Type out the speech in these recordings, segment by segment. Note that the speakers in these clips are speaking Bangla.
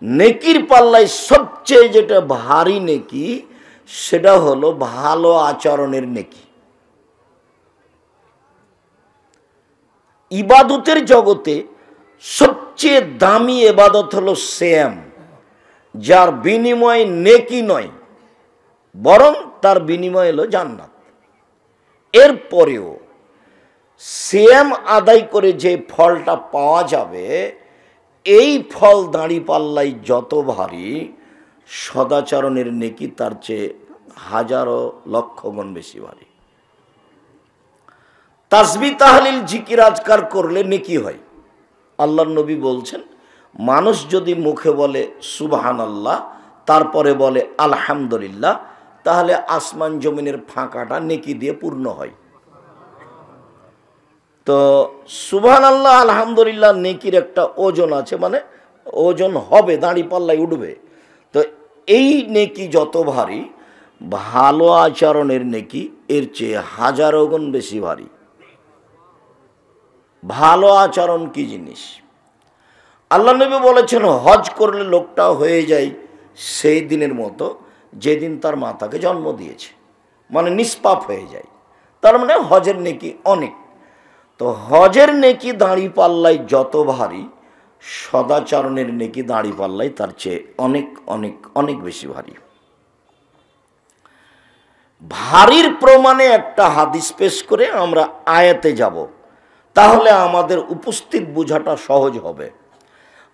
নেকির পাল্লায় সবচেয়ে যেটা ভারী নেকি সেটা হলো ভালো আচরণের নেকি। ইবাদতের জগতে সবচেয়ে দামি ইবাদত হলো সিয়াম, যার বিনিময় নেকি নয় বরং তার বিনিময় হলো জান্নাত। এরপরেও সিয়াম আদায় করে যে ফলটা পাওয়া যাবে, এই ফল দাঁড়িপাল্লায় যত ভারী, সদাচরণের নেকি তার চেয়ে হাজারো লক্ষ গুণ বেশি ভারী। তাসবিহ তাহলিল জিকির আজকার করলে নেকি হয়। আল্লাহর নবী বলছেন, মানুষ যদি মুখে বলে সুবহানাল্লাহ, তারপরে বলে আলহামদুলিল্লাহ, তাহলে আসমান জমিনের ফাঁকাটা নেকি দিয়ে পূর্ণ হয়। তো সুবহানাল্লাহ আলহামদুলিল্লাহ নেকির একটা ওজন আছে, মানে ওজন হবে, দাঁড়িপাল্লায় উঠবে। তো এই নেকি যত ভারী, ভালো আচরণের নেকি এর চেয়ে হাজারো গুণ বেশি ভারী। ভালো আচরণ কি জিনিস? আল্লাহ নবী বলেছেন, হজ করলে লোকটা হয়ে যায় সেই দিনের মতো যেদিন তার মাতাকে জন্ম দিয়েছে, মানে নিষ্পাপ হয়ে যায়। তার মানে হজের নেকি অনেক। তো হজের নেকি দাঁড়িপাল্লায় যত ভারী, সদাচরণের নেকি দাঁড়িপাল্লায় তার চেয়ে অনেক অনেক অনেক বেশি ভারী। ভারীর প্রমাণে একটা হাদিস পেশ করে আমরা আয়াতে যাব, তাহলে আমাদের উপস্থিত বোঝাটা সহজ হবে।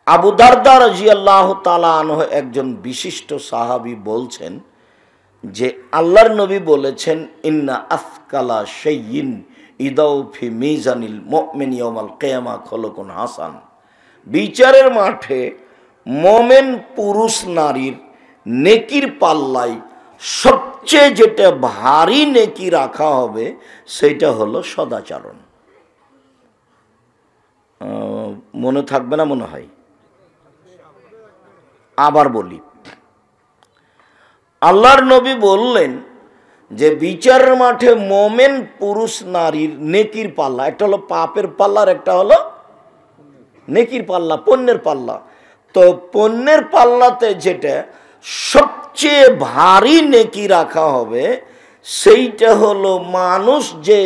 আবু দারদা রাদিয়াল্লাহু তাআলা আনহু একজন বিশিষ্ট সাহাবী বলছেন যে আল্লাহর নবী বলেছেন, ইন্না আফকালা শাইইন ইদাউ ফি মিজানিল মুমিন ইয়াউমাল কিয়ামা খলকুন হাসান। বিচারের মাঠে মোমেন পুরুষ নারীর নেকির পাল্লায় সবচেয়ে যেটা ভারী নেকি রাখা হবে সেটা হলো সদাচরণ। মনে থাকবে না মনে হয়? আবার বলি, আল্লাহর নবী বললেন যে বিচারের মাঠে মোমেন পুরুষ নারীর নেকির পাল্লা, একটা হলো পাপের পাল্লা আর একটা হলো নেকির পাল্লা, পুণ্যের পাল্লা। তো পুণ্যের পাল্লাতে যেটা সবচেয়ে ভারী নেকি রাখা হবে সেইটা হলো মানুষ যে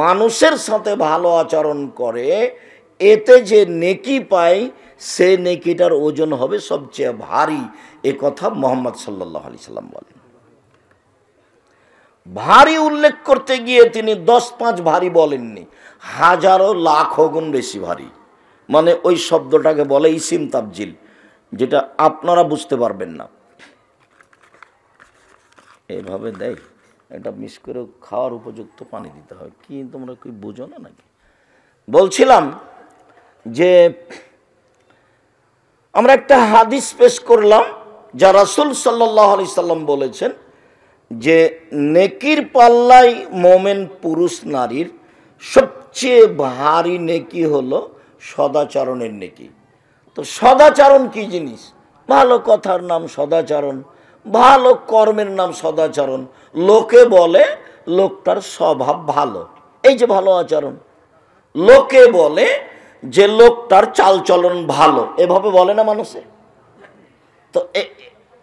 মানুষের সাথে ভালো আচরণ করে, এতে যে নেকি পায় সে নেকিটার ওজন হবে সবচেয়ে ভারী। এ কথা মুহাম্মদ সাল্লাল্লাহু আলাইহি সাল্লাম বলেন। ভারী উল্লেখ করতে গিয়ে তিনি 10-5 ভারী বলেননি, হাজারো লাখ গুণ বেশি ভারী। মানে ওই শব্দটাকে বলে ইসিম তাবজিল, যেটা আপনারা বুঝতে পারবেন না। এভাবে দেয়, এটা মিস করে খাওয়ার উপযুক্ত পানি দিতে হয়। কি তোমরা কি বুঝো না নাকি? বলছিলাম যে আমরা একটা হাদিস পেশ করলাম, যা রাসূল সাল্লাল্লাহু আলাইহি সাল্লাম বলেছেন যে নেকির পাল্লায় মোমেন পুরুষ নারীর সবচেয়ে ভারী নেকি হলো সদাচরণের নেকি। তো সদাচরণ কি জিনিস? ভালো কথার নাম সদাচরণ, ভালো কর্মের নাম সদাচরণ। লোকে বলে লোকটার স্বভাব ভালো, এই যে ভালো আচরণ। লোকে বলে যে লোকটার চালচলন ভালো, এভাবে বলে না মানুষে? তো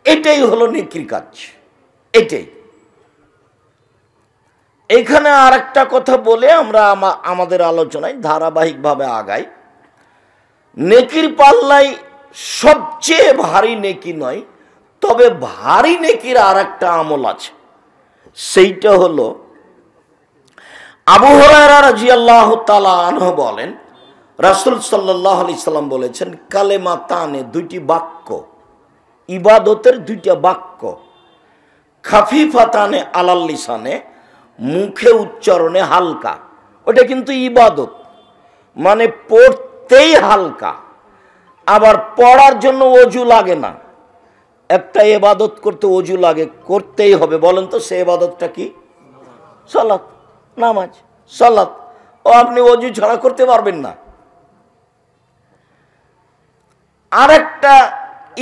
এটাই হলো নেকির কাজ, এটাই। এখানে আর একটা কথা বলে আমরা আমাদের আলোচনায় ধারাবাহিকভাবে আগাই। নেকির পাল্লায় সবচেয়ে ভারী নেকি নয়, তবে ভারী নেকির আর একটা আমল আছে। সেইটা হলো আবু হুরায়রা রাদিয়াল্লাহু তাআলা আনহু বলেন, রাসূল সাল্লাল্লাহু আলাইহি সাল্লাম বলেছেন, কালেমাতানে, দুইটি বাক্য, ইবাদতের দুইটা বাক্য, খাফিফাতানে আলাল লিসানে, মুখে উচ্চারণে হালকা। ওটা কিন্তু ইবাদত, মানে পড়তেই হালকা, আবার পড়ার জন্য অজু লাগে না। একটা ইবাদত করতে অজু লাগে, করতেই হবে। বলেন তো সে ইবাদতটা কি? সালাত, নামাজ, সালাত। ও আপনি অজু ছাড়া করতে পারবেন না। আর একটা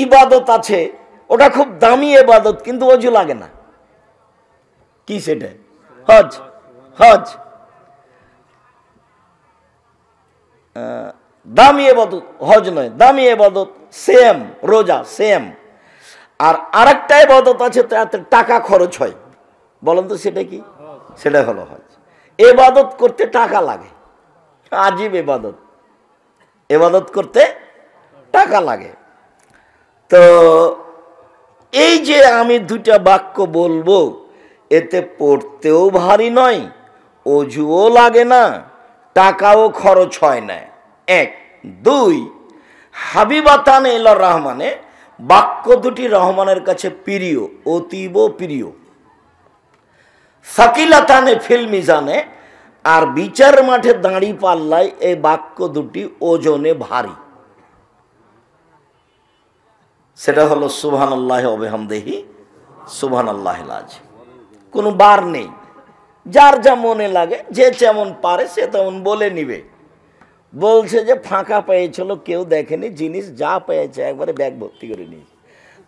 ইবাদত আছে, ওটা খুব দামি ইবাদত, কিন্তু অজু লাগে না। কি সেটা? হজ। হজ দামি ইবাদত হজ নয়, দামি ইবাদত সেম রোজা সেম। আর আরেকটা ইবাদত আছে তাতে টাকা খরচ হয়, বলেন তো সেটা কি? সেটা হলো হজ। ইবাদত করতে টাকা লাগে, আজীব ইবাদত, ইবাদত করতে টাকা লাগে। তো এই যে আমি দুইটা বাক্য বলবো, এতে পড়তেও ভারী নয়, অজুও লাগে না, টাকাও খরচ হয় না, এক। দুই, হাবিবাতান ইলার রহমানে, বাক্য দুটি রহমানের কাছে প্রিয়, অতীব প্রিয়। সাকিলাতানে ফিল মিজানে, আর বিচার মাঠে দাঁড়ি পাল্লায় এই বাক্য দুটি ওজনে ভারী। সেটা হলো সুবহানাল্লাহি ওয়া বিহামদিহি সুবহানাল্লাহিল আযীম। কোনো বার নেই, যার যা মনে লাগে, যে যেমন পারে সে তেমন বলে নিবে। বলছে যে ফাঁকা পেয়েছিল, কেউ দেখেনি, জিনিস যা পেয়েছে একবারে ব্যাগ ভর্তি করে নিয়েছে।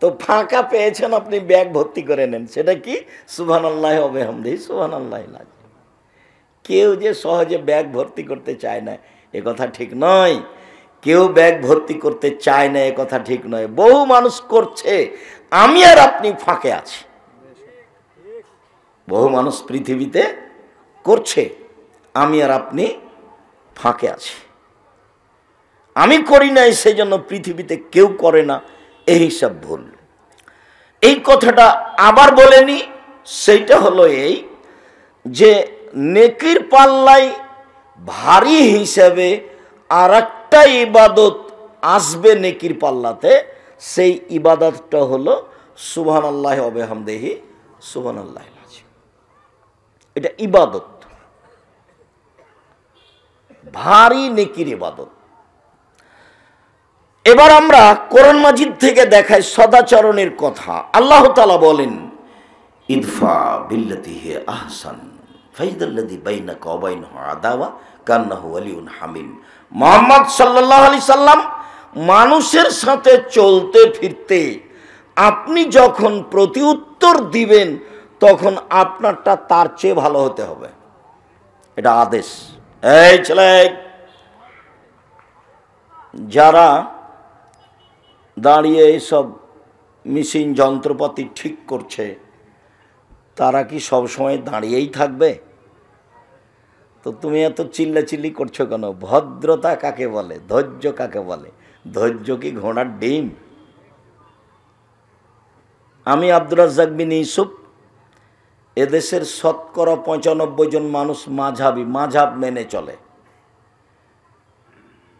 তো ফাঁকা পেয়েছেন, আপনি ব্যাগ ভর্তি করে নেন। সেটা কি? সুবহানাল্লাহি ওয়া বিহামদিহি সুবহানাল্লাহিল আযীম। কেউ যে সহজে ব্যাগ ভর্তি করতে চায় না এ কথা ঠিক নয়, কেউ ব্যাগ ভর্তি করতে চায় না এ কথা ঠিক নয়। বহু মানুষ করছে, আমি আর আপনি ফাঁকে আছি। বহু মানুষ পৃথিবীতে করছে, আমি আর আপনি ফাঁকে আছি। আমি করি নাই, সেই জন্য পৃথিবীতে কেউ করে না, এই হিসাব ভুল। এই কথাটা আবার বলেনি, সেইটা হলো এই যে নেকির পাল্লাই ভারী হিসাবে আর একটা ইবাদত আসবে নেকির পাল্লাতে, সেই ইবাদতটা হলো সুবহানাল্লাহি ওয়া বিহামদিহি সুবহানাল্লাহিল আযীম। এটা ইবাদত, ভারী নেকির ইবাদত। এবার আমরা কোরআন মাজিদ থেকে দেখাই সদাচরণের কথা। আল্লাহ তাআলা বলেন, ইদফা বিল্লাতি হি আহসান ফাইদাল্লাযী বাইনাকা ওয়া বাইনাহু আদাওয়া কান্নাহু ওয়ালিয়ুন হামিম। মুহাম্মদ সাল্লাল্লাহু আলাইহি সাল্লাম মানুষের সাথে চলতে ফিরতে আপনি যখন প্রতি উত্তর দিবেন, তখন আপনারটা তার চেয়ে ভালো হতে হবে। এটা আদেশ। এই ছেলে, যারা দাঁড়িয়ে এইসব মেশিন যন্ত্রপাতি ঠিক করছে, তারা কি সব সময় দাঁড়িয়েই থাকবে? তো তুমি এত চিল্লাচিল্লি করছো কেন? ভদ্রতা কাকে বলে? ধৈর্য কাকে বলে? ধৈর্য কি ঘোড়ার ডিম? আমি আব্দুর রাজ্জাক বিন ইউসুফ, এদেশের শতকরা ৯৫ জন মানুষ মাঝহাবি, মাঝহাব মেনে চলে।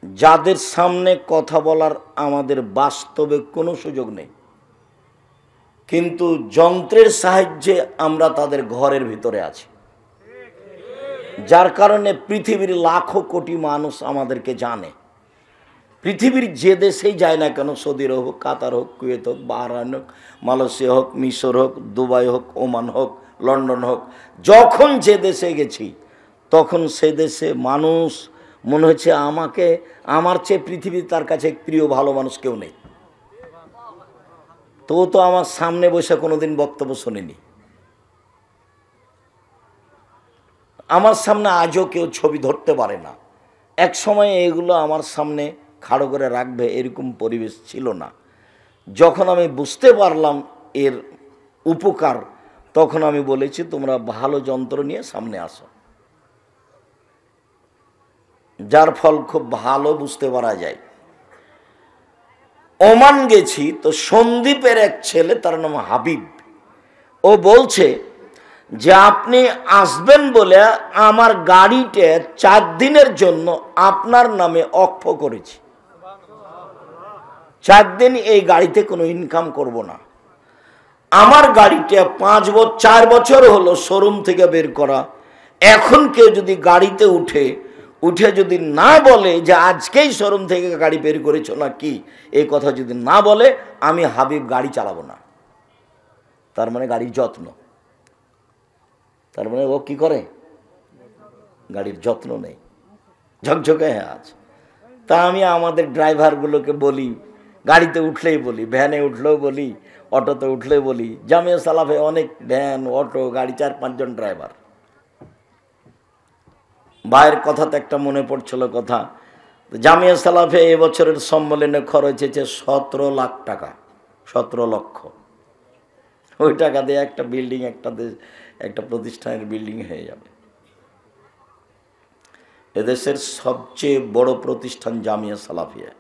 যাদের সামনে কথা বলার আমাদের বাস্তবে কোনো সুযোগ নেই, কিন্তু যন্ত্রের সাহায্যে আমরা তাদের ঘরের ভিতরে আছি, যার কারণে পৃথিবীর লাখো কোটি মানুষ আমাদেরকে জানে। পৃথিবীর যে দেশেই যায় না কেন, সৌদি হোক, কাতার হোক, কুয়েত হোক, বাহরাইন হোক, মালয়েশিয়া হোক, মিশর হোক, দুবাই হোক, ওমান হোক, লন্ডন হোক, যখন যে দেশে গেছি তখন সে দেশে মানুষ মনে হচ্ছে আমাকে, আমার চেয়ে পৃথিবীর তার কাছে প্রিয় ভালো মানুষ কেউ নেই। তো আমার সামনে বসে কোনোদিন বক্তব্য শোনেনি, আমার সামনে আজও কেউ ছবি ধরতে পারে না। এক সময় এগুলো আমার সামনে খাড়ো করে রাখবে এরকম পরিবেশ ছিল না। যখন আমি বুঝতে পারলাম এর উপকার, তখন আমি বলেছি তোমরা ভালো যন্ত্র নিয়ে সামনে আসো, যার ফল খুব ভালো বুঝতে পারা যায়। ওমান গেছি, তো সন্দীপের এক ছেলে, তার নাম হাবিব, ও বলছে যে আপনি আসবেন বলে আমার গাড়িতে 4 দিনের জন্য আপনার নামে অক্ষ করেছি। 4 দিন এই গাড়িতে কোনো ইনকাম করব না। আমার গাড়িটা 4 বছর হলো শোরুম থেকে বের করা। এখন কেউ যদি গাড়িতে উঠে যদি না বলে যে আজকেই শোরুম থেকে গাড়ি বের করেছো না কি, এই কথা যদি না বলে, আমি হাবিব গাড়ি চালাবো না। তার মানে গাড়ির যত্ন, তার মানে ও কি করে? গাড়ির যত্ন নেই, ঝকঝকে আছে। তা আমি আমাদের ড্রাইভারগুলোকে বলি, গাড়িতে উঠলেই বলি, ভ্যানে উঠলেও বলি, অটোতে উঠলেই বলি, জামিয়া সালাফে অনেক ভ্যান, অটো, গাড়ি, 4-5 জন ড্রাইভার। ভাইয়ের কথাতে একটা মনে পড়ছিল কথা, জামিয়া সালাফিয়া এবছরের সম্মেলনে খরচ হয়েছে 17 লাখ টাকা, 17 লক্ষ। ওই টাকা দিয়ে একটা বিল্ডিং, একটা প্রতিষ্ঠানের বিল্ডিং হয়ে যাবে। এদেশের সবচেয়ে বড় প্রতিষ্ঠান জামিয়া সালাফিয়া,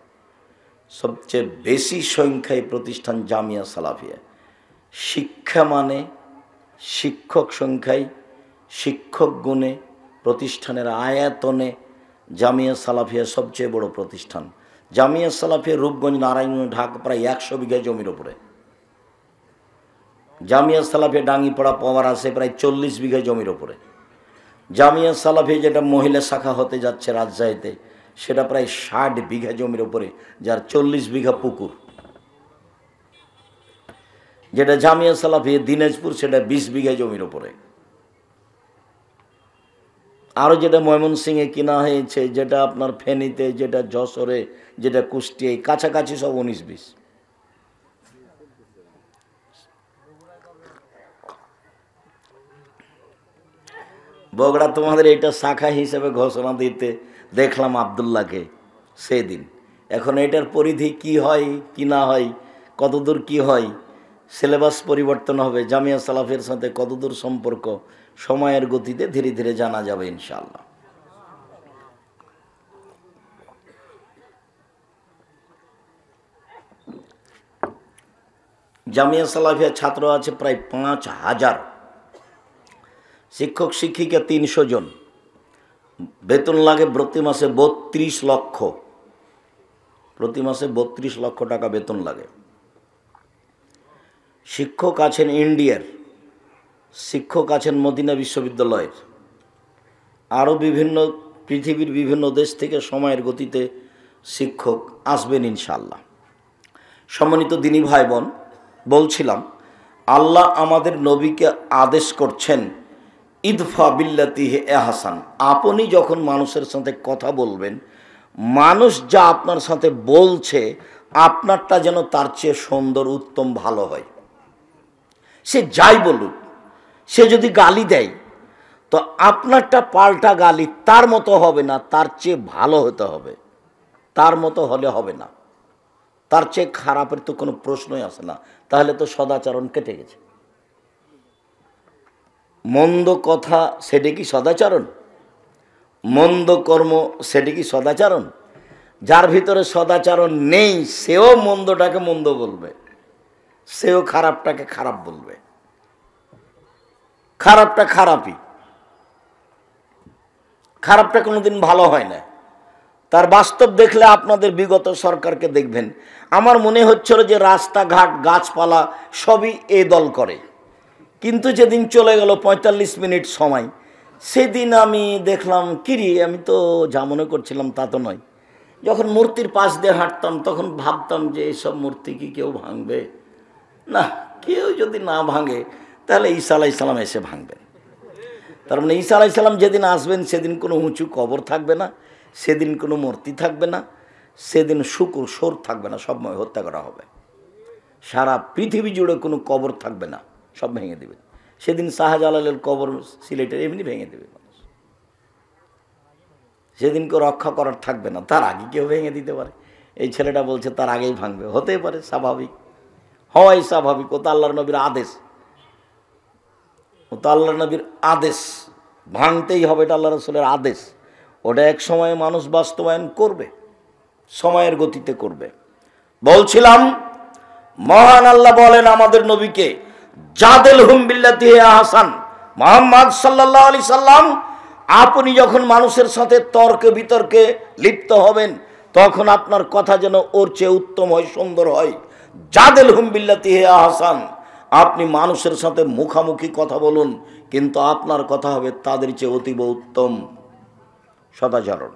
সবচেয়ে বেশি সংখ্যায় প্রতিষ্ঠান জামিয়া সালাফিয়া। শিক্ষা মানে, শিক্ষক সংখ্যায়, শিক্ষক গুণে, প্রতিষ্ঠানের আয়তনে জামিয়া সালাফিয়া সবচেয়ে বড় প্রতিষ্ঠান। জামিয়া সালাফিয়া রূপগঞ্জ, নারায়ণগঞ্জ, ঢাকা প্রায় 100 বিঘা জমির উপরে। জামিয়া সালাফিয়া ডাঙ্গিপাড়া পাওয়ার আছে প্রায় 40 বিঘা জমির উপরে। জামিয়া সালাফিয়া যেটা মহিলা শাখা হতে যাচ্ছে রাজশাহীতে, সেটা প্রায় 60 বিঘা জমির উপরে, যার 40 বিঘা পুকুর। যেটা জামিয়া সালাফিয়া দিনাজপুর, সেটা 20 বিঘা জমির উপরে। আরও যেটা ময়মনসিংহে কিনা হয়েছে, যেটা আপনার ফেনীতে, যেটা যশোরে, যেটা কুষ্টিয়ায়, কাছাকাছি সব 19-20। বগুড়া তোমাদের এটা শাখা হিসেবে ঘোষণা দিতে দেখলাম আবদুল্লাহকে সেদিন। এখন এটার পরিধি কি হয় কি না হয়, কতদূর কি হয়, সিলেবাস পরিবর্তন হবে, জামিয়া সালাফের সাথে কতদূর সম্পর্ক, সময়ের গতিতে ধীরে ধীরে জানা যাবে ইনশাআল্লাহ। জামিয়া সালাফিয়া ছাত্র আছে প্রায় 5000, শিক্ষক শিক্ষিকা 300 জন, বেতন লাগে প্রতি মাসে 32 লক্ষ, প্রতি মাসে 32 লক্ষ টাকা বেতন লাগে। শিক্ষক আছেন ইন্ডিয়ার, শিক্ষক আছেন মদিনা বিশ্ববিদ্যালয়ের, আরও বিভিন্ন পৃথিবীর বিভিন্ন দেশ থেকে সময়ের গতিতে শিক্ষক আসবেন ইনশাআল্লাহ। সম্মানিত দিনী ভাই বোন, বলছিলাম আল্লাহ আমাদের নবীকে আদেশ করছেন ইদফা বিল্লাতি হে আহসান। আপনি যখন মানুষের সাথে কথা বলবেন, মানুষ যা আপনার সাথে বলছে আপনারটা যেন তার চেয়ে সুন্দর, উত্তম, ভালো হয়। সে যাই বলুক, সে যদি গালি দেয় তো আপনারটা পাল্টা গালি তার মতো হবে না, তার চেয়ে ভালো হতে হবে। তার মতো হলে হবে না, তার চেয়ে খারাপের তো কোনো প্রশ্নই আসে না, তাহলে তো সদাচরণ কেটে গেছে। মন্দ কথা সেটা কি সদাচরণ? মন্দ কর্ম সেটা কি সদাচরণ? যার ভিতরে সদাচরণ নেই সেও মন্দটাকে মন্দ বলবে, সেও খারাপটাকে খারাপ বলবে। খারাপটা খারাপই, খারাপটা কোনোদিন ভালো হয় না। তার বাস্তব দেখলে আপনাদের বিগত সরকারকে দেখবেন, আমার মনে হচ্ছিল যে রাস্তাঘাট, গাছপালা সবই এ দল করে। কিন্তু যেদিন চলে গেল 45 মিনিট সময়, সেদিন আমি দেখলাম কিরি, আমি তো যা মনে করছিলাম তা তো নয়। যখন মূর্তির পাশ দিয়ে হাঁটতাম তখন ভাবতাম যে এইসব মূর্তি কি কেউ ভাঙবে? না, কেউ যদি না ভাঙে তাহলে ঈসা আলাইহিস সালাম এসে ভাঙবেন। তার মানে ঈসা আলাইহিস সালাম যেদিন আসবেন সেদিন কোনো উঁচু কবর থাকবে না, সেদিন কোনো মূর্তি থাকবে না, সেদিন শুকুর সোর থাকবে না, সব হত্যা করা হবে। সারা পৃথিবী জুড়ে কোনো কবর থাকবে না, সব ভেঙে দেবে। সেদিন শাহজালালের কবর সিলেটের এমনি ভেঙে দেবে মানুষ। সেদিন কেউ রক্ষা করার থাকবে না, তার আগে কেউ ভেঙে দিতে পারে। এই ছেলেটা বলছে তার আগেই ভাঙবে, হতেই পারে, স্বাভাবিক, হওয়াই স্বাভাবিক। ও তো আল্লাহর নবীর আদেশ, ও তো আল্লাহর নবীর আদেশ, ভাঙতেই হবে, এটা আল্লাহ রাসূলের আদেশ। ওটা এক সময়ে মানুষ বাস্তবায়ন করবে, সময়ের গতিতে করবে। বলছিলাম মহান আল্লাহ বলেন আমাদের নবীকে, জাদেলহুম বিল্লাতি হি আহসান। মুহাম্মদ সাল্লাল্লাহু আলাইহি সাল্লাম, আপনি যখন মানুষের সাথে তর্কে বিতর্কে লিপ্ত হবেন তখন আপনার কথা যেন ওর চেয়ে উত্তম হয়, সুন্দর হয়। জাদেলহুম বিল্লাতি হি আহসান, আপনি মানুষের সাথে মুখামুখি কথা বলুন, কিন্তু আপনার কথা হবে তাদের চেয়ে অতীব উত্তম, সদাচরণ।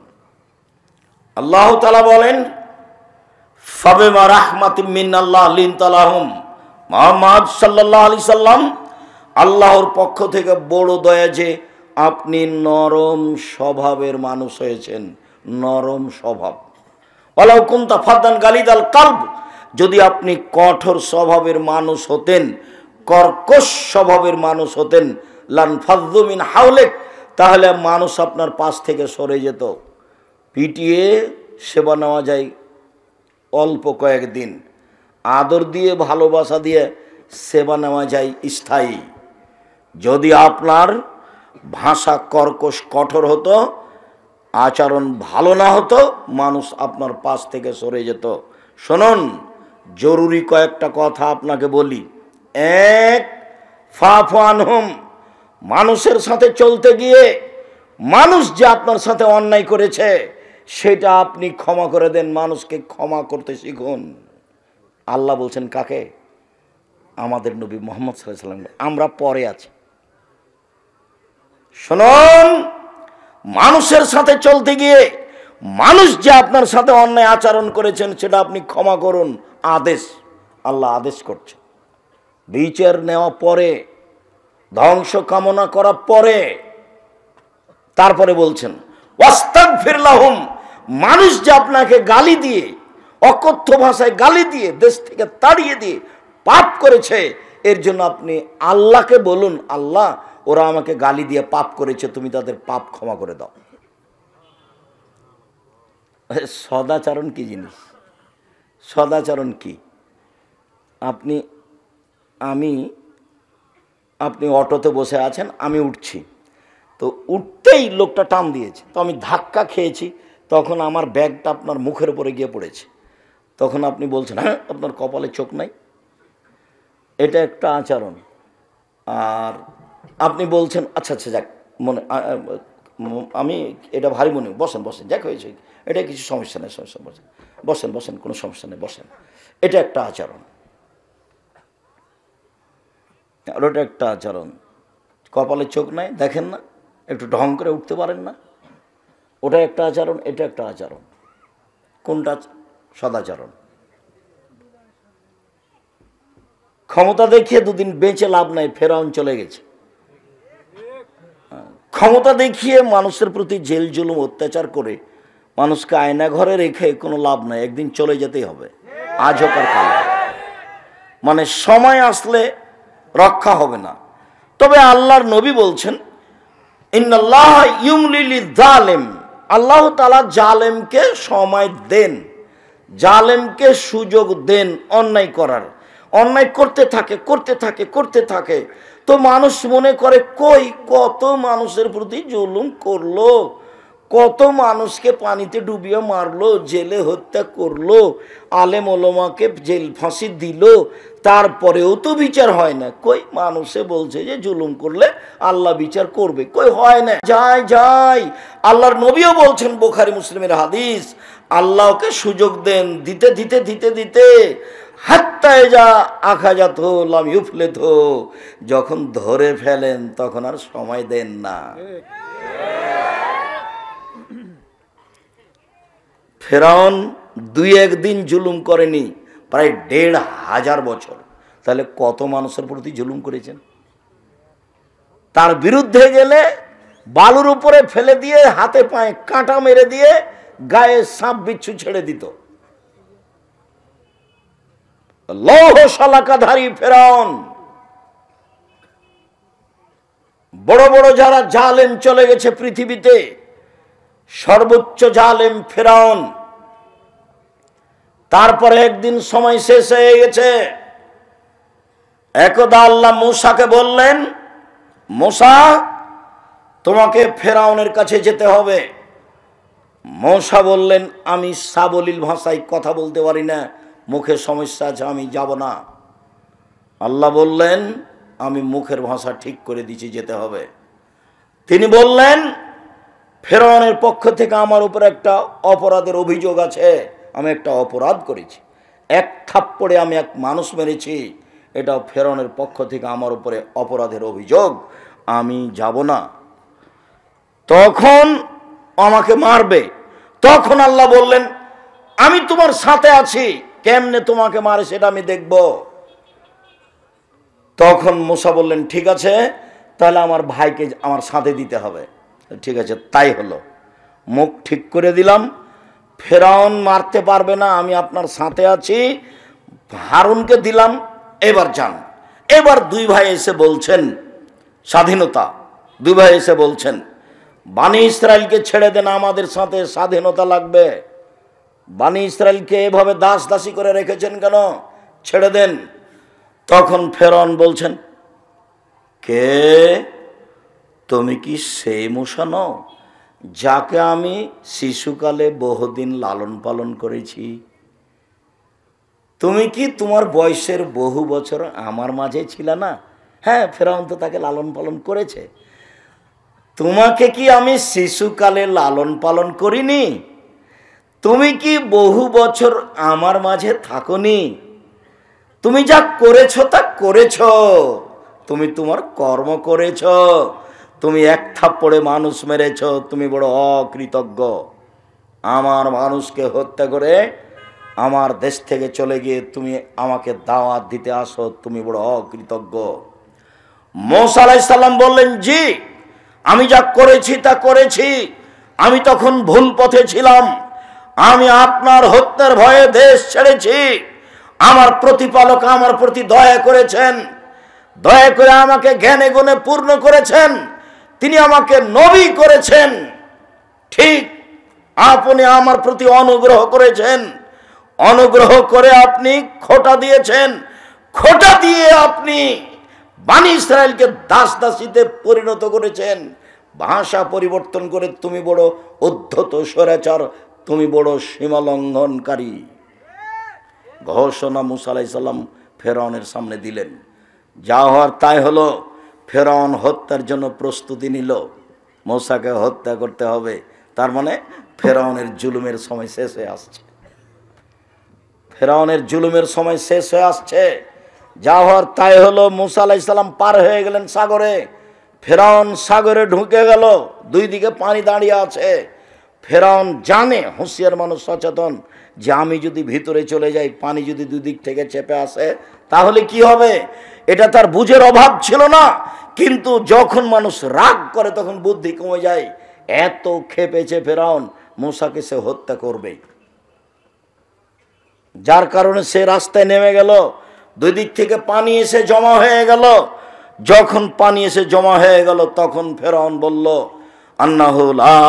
আল্লাহ তাআলা বলেন ফাবিমা রাহমাতিম মিনাল্লাহ লিনতা লাহুম। মুহাম্মদ সাল্লাল্লাহু আলাইহি সাল্লাম, আল্লাহর পক্ষ থেকে বড় দয়া যে আপনি নরম স্বভাবের মানুষ হয়েছেন, নরম স্বভাব। ওয়ালাউ কুনতা ফাদ্দান গালিদাল কালব, যদি আপনি কঠোর স্বভাবের মানুষ হতেন, কর্কশ স্বভাবের মানুষ হতেন, লান ফাযযু মিন হাওলিক, তাহলে মানুষ আপনার পাশ থেকে সরে যেত, পিটিয়ে সেবা নেওয়া যায় অল্প কয়েকদিন, আদর দিয়ে ভালোবাসা দিয়ে সেবা নেওয়া যায় স্থায়ী। যদি আপনার ভাষা কর্কশ কঠোর হতো, আচরণ ভালো না হতো, মানুষ আপনার পাশ থেকে সরে যেত। শুনুন, জরুরি কয়েকটা কথা আপনাকে বলি। এক, ফাফু আনহুম, মানুষের সাথে চলতে গিয়ে মানুষ যে আপনার সাথে অন্যায় করেছে সেটা আপনি ক্ষমা করে দেন, মানুষকে ক্ষমা করতে শিখুন। আল্লাহ বলছেন কাকে? আমাদের নবী মুহাম্মদ সাল্লাল্লাহু আলাইহি ওয়াসাল্লাম। আমরা পরে আছি। শুনুন, মানুষের সাথে চলতে গিয়ে মানুষ যে আপনার সাথে অন্যায় আচরণ করেছেন সেটা আপনি ক্ষমা করুন, আদেশ। আল্লাহ আদেশ করছে। বিচার নেওয়া পরে, ধ্বংস কামনা করা পরে, তারপরে বলছেন ওয়াস্তাগফির লাহুম, মানুষ যে আপনাকে গালি দিয়ে, অকথ্য ভাষায় গালি দিয়ে, দেশ থেকে তাড়িয়ে দিয়ে পাপ করেছে, এর জন্য আপনি আল্লাহকে বলুন, আল্লাহ ওরা আমাকে গালি দিয়ে পাপ করেছে, তুমি তাদের পাপ ক্ষমা করে দাও। সদাচরণ কি জিনিস? সদাচরণ কি? আপনি অটোতে বসে আছেন, আমি উঠছি, তো উঠতেই লোকটা টান দিয়েছে, তো আমি ধাক্কা খেয়েছি, তখন আমার ব্যাগটা আপনার মুখের উপরে গিয়ে পড়েছে, তখন আপনি বলছেন হ্যাঁ আপনার কপালে চোখ নাই, এটা একটা আচরণ। আর আপনি বলছেন আচ্ছা আচ্ছা যাক, মনে আমি এটা ভারী মনে, বসেন বসেন, যাক হয়েছে, এটা কিছু সমস্যা নেই, সমস্যা বসেন বসেন বসেন, কোনো সমস্যা নেই, বসেন। এটা একটা আচরণ, ওটা একটা আচরণ। কপালে চোখ নাই, দেখেন না, একটু ঢং করে উঠতে পারেন না, ওটা একটা আচরণ, এটা একটা আচরণ। কোনটা সদাচরণ? ক্ষমতা দেখিয়ে দুদিন বেঁচে লাভ নাই, ফেরাউন চলে গেছে। ক্ষমতা দেখিয়ে মানুষের প্রতি জেল জুলুম অত্যাচার করে মানুষকে আয়না ঘরে রেখে কোনো লাভ নাই, একদিন চলে যেতেই হবে, আজ হোক আর কাল। মানে সময় আসলে রক্ষা হবে না। তবে আল্লাহর নবী বলছেন ইন্নাল্লাহ ইউমলি লিয-যালিম, আল্লাহ তাআলা জালেমকে সময় দেন, জালেমকে সুযোগ দেন অন্যায় করার। অন্যায় করতে থাকে করতে থাকে করতে থাকে, তো মানুষ মনে করে কই কত মানুষের প্রতি জুলুম করলো, কত মানুষকে পানিতে ডুবিয়ে মারলো, জেলে হত্যা করলো, আলেম ওলামাকে জেল ফাঁসি দিল, তারপরেও তো বিচার হয় না। কই মানুষে বলছে যে জুলুম করলে আল্লাহ বিচার করবে, কই হয় না। যাই যাই, আল্লাহর নবীও বলছেন, বুখারী মুসলিমের হাদিস, আল্লাহকে সুযোগ দেন, দিতে দিতে দিতে দিতে হাত্তা যা আখাজাত লাম ইউফলিত, যখন ধরে ফেলেন তখন আর সময় দেন না। ফেরাউন 2-1 দিন জুলুম করেনি, প্রায় 1500 বছর। তাহলে কত মানুষের প্রতি জুলুম করেছেন? তার বিরুদ্ধে গেলে বালুর উপরে ফেলে দিয়ে হাতে পায়ে কাঁটা মেরে দিয়ে গায়ে সাপ বিচ্ছু ছেড়ে দিত। লৌহ শলাকাধারী ফেরাউন। বড় বড় যারা জালেম চলে গেছে পৃথিবীতে, সর্বোচ্চ জালেম ফেরাউন। তারপরে একদিন সময় শেষ হয়ে গেছে, একদা আল্লাহ মূসাকে বললেন, মূসা তোমাকে ফেরাউনের কাছে যেতে হবে। মূসা বললেন আমি সাবলীল ভাষায় কথা বলতে পারি না, মুখে সমস্যা আছে, আমি যাব না। আল্লাহ বললেন আমি মুখের ভাষা ঠিক করে দিচ্ছি, যেতে হবে। তিনি বললেন ফেরাউনের পক্ষ থেকে আমার উপর একটা অপরাধের অভিযোগ আছে, আমি একটা অপরাধ করেছি, এক থাপ্পড়ে আমি এক মানুষ মেরেছি, এটা ফেরাউনের পক্ষ থেকে আমার উপরে অপরাধের অভিযোগ, আমি যাব না। তখন আমাকে মারবে। তখন আল্লাহ বললেন আমি তোমার সাথে আছি, কেমনে তোমাকে মারে সেটা আমি দেখব। তখন মূসা বললেন ঠিক আছে, তাহলে আমার ভাইকে আমার সাথে দিতে হবে। ঠিক আছে, তাই হলো। মুখ ঠিক করে দিলাম, ফেরাউন মারতে পারবে না, আমি আপনার সাথে আছি। হারুনকে দিলাম, এবার যান। এবার 2 ভাই এসে বলছেন স্বাধীনতা, 2 ভাই এসে বলছেন বনি ইসরাইলকে ছেড়ে দেন, আমাদের সাথে স্বাধীনতা লাগবে। বানি ইসরায়েলকে এভাবে দাস দাসী করে রেখেছেন কেন, ছেড়ে দেন। তখন ফেরাউন বলছেন, কে তুমি কি সেই মূসা নও যাকে আমি শিশুকালে বহুদিন লালন পালন করেছি? তুমি কি তোমার বয়সের বহু বছর আমার মাঝে ছিল না? হ্যাঁ, ফেরাউন তো তাকে লালন পালন করেছে। তোমাকে কি আমি শিশুকালে লালন পালন করিনি? তুমি কি বহু বছর আমার মাঝে থাকোনি? তুমি যা করেছ তা করেছ, তুমি তোমার কর্ম করেছ। তুমি এক থাপ্পড়ে মানুষ মেরেছ, তুমি বড় অকৃতজ্ঞ। আমার মানুষকে হত্যা করে আমার দেশ থেকে চলে গিয়ে তুমি আমাকে দাওয়াত দিতে আসো, তুমি বড় অকৃতজ্ঞ। মূসা আলাইহিস সালাম বললেন, জি, আমি যা করেছি তা করেছি। আমি তখন ভুল পথে ছিলাম। আমি আপনার হত্যার ভয়ে দেশ ছেড়েছি। আমার প্রতিপালক আমার প্রতি দয়া করেছেন, দয়া করে আমাকে জ্ঞানে গুণে পূর্ণ করেছেন। তিনি আমাকে নবী করেছেন। ঠিক আপনি আমার প্রতি অনুগ্রহ করেছেন, অনুগ্রহ করে আপনি খোঁটা দিয়েছেন। খোঁটা দিয়ে আপনি বানি ইসরায়েলকে দাস দাসীতে পরিণত করেছেন। ভাষা পরিবর্তন করে তুমি বড় উদ্ধত স্বৈরাচার, তুমি বড় সীমালঙ্ঘনকারী। ঘোষণা মূসা আলাইহিস সালাম ফেরাউনের সামনে দিলেন। যা হওয়ার তাই হলো। ফেরাউন হত্যার জন্য প্রস্তুতি নিল। মূসাকে হত্যা করতে হবে, তার মানে ফেরাউনের জুলুমের সময় শেষ হয়ে আসছে। ফেরাউনের জুলুমের সময় শেষ হয়ে আসছে। যা হওয়ার তাই হলো। মূসা আলাইহিস সালাম পার হয়ে গেলেন সাগরে। ফেরাউন সাগরে ঢুকে গেল। দুই দিকে পানি দাঁড়িয়ে আছে। ফেরাউন জানে, হুঁশিয়ার মানুষ সচেতন, যে আমি যদি ভিতরে চলে যাই, পানি যদি দুই দিক থেকে চেপে আসে তাহলে কি হবে। এটা তার বুঝের অভাব ছিল না, কিন্তু যখন মানুষ রাগ করে তখন বুদ্ধি কমে যায়। এত খেপেছে ফেরাউন, মূসাকে সে হত্যা করবে। যার কারণে সে রাস্তায় নেমে গেল। দুই দিক থেকে পানি এসে জমা হয়ে গেল। যখন পানি এসে জমা হয়ে গেল তখন ফেরাউন বলল, আন্নাহু লা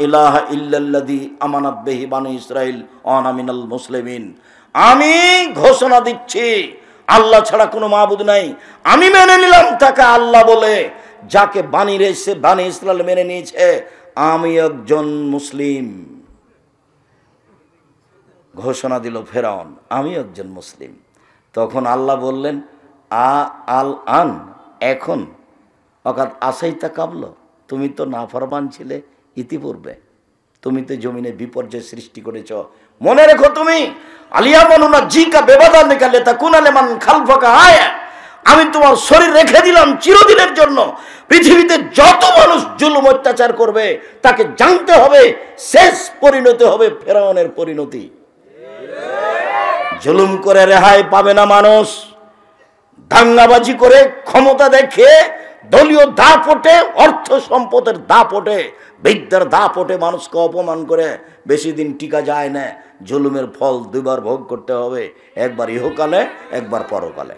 ইলাহা ইল্লাল্লাযী আমানাত বিহি বানু ইসরাঈল ওয়া আনা মিনাল মুসলিমিন। আমি ঘোষণা দিচ্ছি, আল্লাহ ছাড়া কোনো মাবুদ নাই। আমি মেনে নিলাম তাকে আল্লাহ বলে, যাকে বানি ইসরাঈল মেনে নিয়েছে। আমি একজন মুসলিম। ঘোষণা দিল ফেরাউন, আমি একজন মুসলিম। তখন আল্লাহ বললেন, আল আন, এখন, অকাত আসাইতা কাবল, তুমি তো নাফরমান ছিলে ইতিপূর্বে, তুমি তো জমিনে বিপর্যয় সৃষ্টি করেছ। মনে রেখো, তুমি আলিয়া মানুনা জিকা বেবাদান নিকালে তা কুনালে মান খালফাকা আয়া, আমি তোমার শরীর রেখে দিলাম চিরদিনের জন্য। পৃথিবীতে যত মানুষ জুলুম অত্যাচার করবে তাকে জানতে হবে শেষ পরিণতি হবে ফেরাউনের পরিণতি। জুলুম করে রেহাই পাবে না মানুষ। দাঙ্গাবাজি করে, ক্ষমতা দেখে, দলীয় দাপটে, অর্থ সম্পদের দাপটে, বিদ্যার দাপটে মানুষকে অপমান করে বেশি দিন টিকা যায় না। জুলুমের ফল দুবার ভোগ করতে হবে, একবার ইহকালে, একবার পরকালে।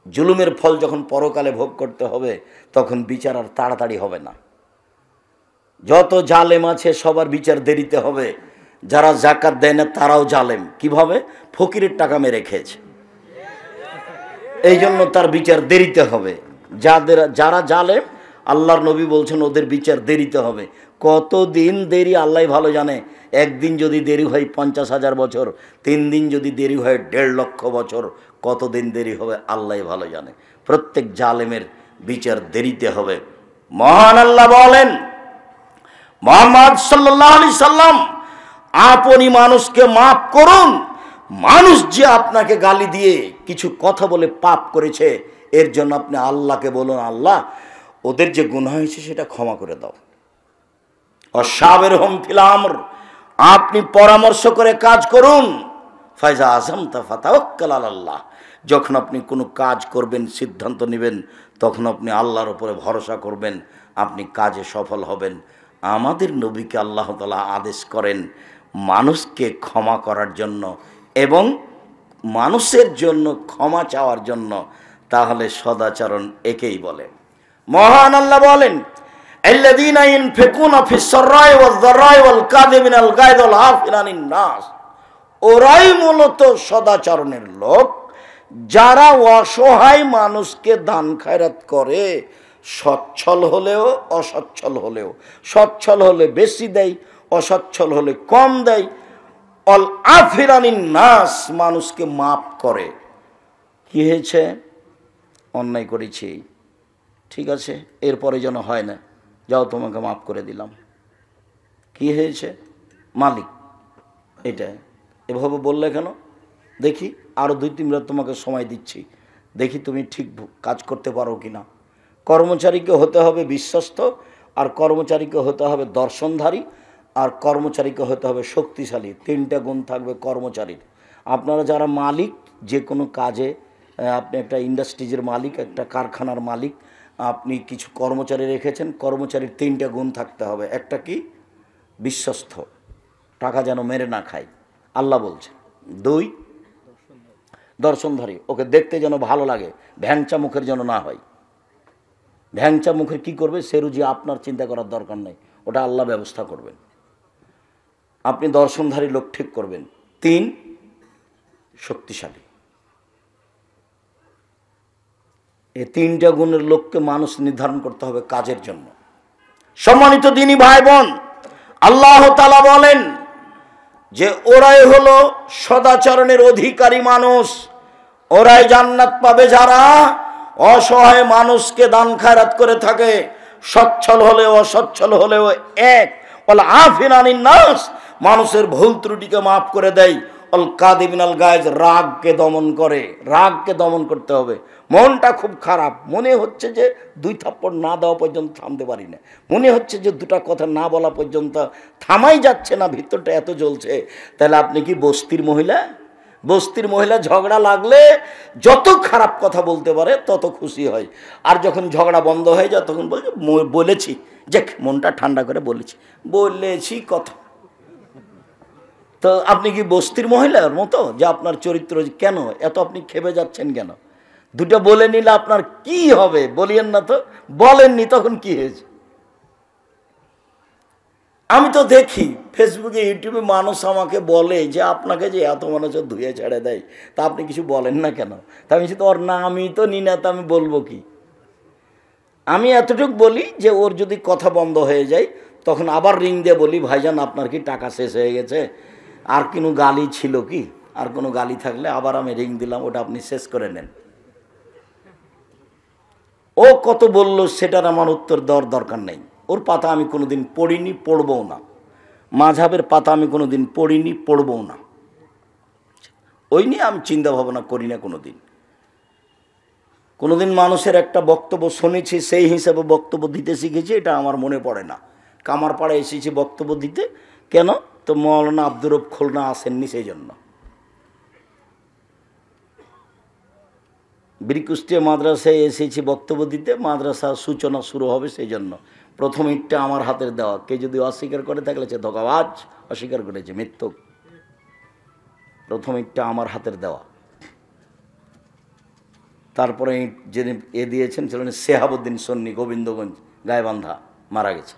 জুলুমের ফল যখন পরকালে ভোগ করতে হবে তখন বিচার আর তাড়াতাড়ি হবে না। যত জালেম আছে সবার বিচার দেরিতে হবে। যারা যাকাত দেয় না তারাও জালেম। কিভাবে? ফকিরের টাকা মেরে খেয়েছে, এই জন্য তার বিচার দেরিতে হবে। যারা জালেম, আল্লাহর নবী বলছেন ওদের বিচার দেরিতে হবে। কতদিন দেরি আল্লাহ ভালো জানে। একদিন যদি দেরি হয় 50,000 বছর, 3 দিন যদি দেরি হয় 1.5 লক্ষ বছর, কতদিন দেরি হবে আল্লাহ ভালো জানে। প্রত্যেক জালেমের বিচার দেরিতে হবে। মহান আল্লাহ বলেন, মুহাম্মদ সাল্লাল্লাহু আলাইহি সাল্লাম, আপনি মানুষকে মাফ করুন। মানুষ যে আপনাকে গালি দিয়ে কিছু কথা বলে পাপ করেছে, এর জন্য আপনি আল্লাহকে বলুন, আল্লাহ ওদের যে গুনাহ হয়েছে সেটা ক্ষমা করে দাও। অসাবেরহুম ফিল আমর, আপনি পরামর্শ করে কাজ করুন। ফাইজা আযামতা ফাতাওয়াক্কাল আলাল্লাহ, যখন আপনি কোনো কাজ করবেন, সিদ্ধান্ত নেবেন, তখন আপনি আল্লাহর উপরে ভরসা করবেন, আপনি কাজে সফল হবেন। আমাদের নবীকে আল্লাহ তাআলা আদেশ করেন মানুষকে ক্ষমা করার জন্য এবং মানুষের জন্য ক্ষমা চাওয়ার জন্য। তাহলে সদাচরণ একেই বলে। মহান আল্লাহ বলেন, আল্লাযীনা ইনফিকুনা ফিস সাররাই ওয়াজ যাররাই ওয়াল কাযিমিনাল গায়য ওয়াল আফিনা আনিন নাস, ওরাই মূলত সদাচরণের লোক যারা অসহায় মানুষকে দান খায়রাত করে, সচ্ছল হলেও অসচ্ছল হলেও। সচ্ছল হলে বেশি দেয়, অসচ্ছল হলে কম দেয়। অল আফিরানিন নাস, মানুষকে মাফ করে। কি হয়েছে? অন্যায় করেছি, ঠিক আছে, এরপরে যেন হয় না, যাও তোমাকে মাফ করে দিলাম। কি হয়েছে? মালিক এটা এভাবে বললে কেন? দেখি আরও 2-3 রাত তোমাকে সময় দিচ্ছি, দেখি তুমি ঠিক কাজ করতে পারো কি না। কর্মচারীকে হতে হবে বিশ্বস্ত, আর কর্মচারীকে হতে হবে দর্শনধারী, আর কর্মচারীকে হতে হবে শক্তিশালী। 3টা গুণ থাকবে কর্মচারীর। আপনারা যারা মালিক, যে কোনো কাজে, আপনি একটা ইন্ডাস্ট্রিজের মালিক, একটা কারখানার মালিক, আপনি কিছু কর্মচারী রেখেছেন, কর্মচারীর 3টা গুণ থাকতে হবে। একটা কি? বিশ্বস্ত, টাকা যেন মেরে না খায়, আল্লাহ বলছেন। 2, দর্শনধারী, ওকে দেখতে যেন ভালো লাগে, ভ্যাংচা মুখের যেন না হয়। ভ্যাংচা মুখের কি করবে? সে রুজি আপনার চিন্তা করার দরকার নেই, ওটা আল্লাহ ব্যবস্থা করবেন। আপনি দর্শনধারী লোক ঠিক করবেন। 3, শক্তিশালী। এই 3টা গুণের লোককে মানুষ নির্ধারণ করতে হবে কাজের জন্য। সম্মানিত দিনী ভাই বোন, আল্লাহ তাআলা বলেন যে ওরাই হলো সদাচরণের অধিকারী মানুষ, ওরাই জান্নাত পাবে যারা অসহায় মানুষকে দান খায়রাত করে থাকে, সচ্ছল হলেও অসচ্ছল হলেও এক। ওয়াল আফিনা আনিন নাস, মানুষের ভুল ত্রুটিকে মাফ করে দেয়। অল কাযিমিনাল গায়য, রাগকে দমন করে। রাগকে দমন করতে হবে। মনটা খুব খারাপ, মনে হচ্ছে যে 2 থাপ্পড় না দেওয়া পর্যন্ত থামতে পারি না, মনে হচ্ছে যে 2টা কথা না বলা পর্যন্ত থামাই যাচ্ছে না, ভিতরটা এত জ্বলছে। তাহলে আপনি কি বস্তির মহিলা? বস্তির মহিলা ঝগড়া লাগলে যত খারাপ কথা বলতে পারে তত খুশি হয়, আর যখন ঝগড়া বন্ধ হয়ে যায় তখন বলছে বলেছি, যে মনটা ঠান্ডা করে বলেছি কথা। তো আপনি কি বস্তির মহিলার মতো যে আপনার চরিত্র কেন এত আপনি খেপে যাচ্ছেন কেন? 2টা বলে নিলে আপনার কি হবে? বলিয়েন না তো। বলেননি, তখন কি হয়েছে? আমি তো দেখি ফেসবুকে, ইউটিউবে মানুষ আমাকে বলে যে আপনাকে যে এত মানুষ ধুয়ে ছেড়ে দেয়, তা আপনি কিছু বলেন না কেন? তা আমি ওর নামই তো নি না, তা আমি বলবো কি? আমি এতটুকু বলি যে ওর যদি কথা বন্ধ হয়ে যায় তখন আবার রিং দিয়ে বলি, ভাইজান আপনার কি টাকা শেষ হয়ে গেছে? আর কোনো গালি ছিল কি? আর কোনো গালি থাকলে আবার আমি রিং দিলাম, ওটা আপনি শেষ করে নেন। ও কত বলল সেটার আমার উত্তর দেওয়ার দরকার নেই। ওর পাতা আমি কোনোদিন পড়িনি, পড়বও না। মাযহাবের পাতা আমি কোনোদিন পড়িনি, পড়বও না। ওই নিয়ে আমি চিন্তা ভাবনা করি না কোনোদিন। কোনোদিন মানুষের একটা বক্তব্য শুনেছি, সেই হিসাবে বক্তব্য দিতে শিখেছি, এটা আমার মনে পড়ে না। কামারপাড়া এসেছি বক্তব্য দিতে, কেন? তো মৌলানা আব্দুর রব খুলনা আসেননি, সেই জন্য। বীরকুষ্টিয়া মাদ্রাসায় এসেছি বক্তব্য দিতে, মাদ্রাসার সূচনা শুরু হবে, সেই জন্য। প্রথম ইটটা আমার হাতের দেওয়া। কে যদি অস্বীকার করে থাকলে সে ধোঁকাবাজ, অস্বীকার করেছে, মিথ্যুক। প্রথম ইটটা আমার হাতের দেওয়া। তারপরে যিনি দিয়েছেন ছিলেন শেহাবুদ্দিন সন্নি, গোবিন্দগঞ্জ গায়েবান্ধা, মারা গেছে।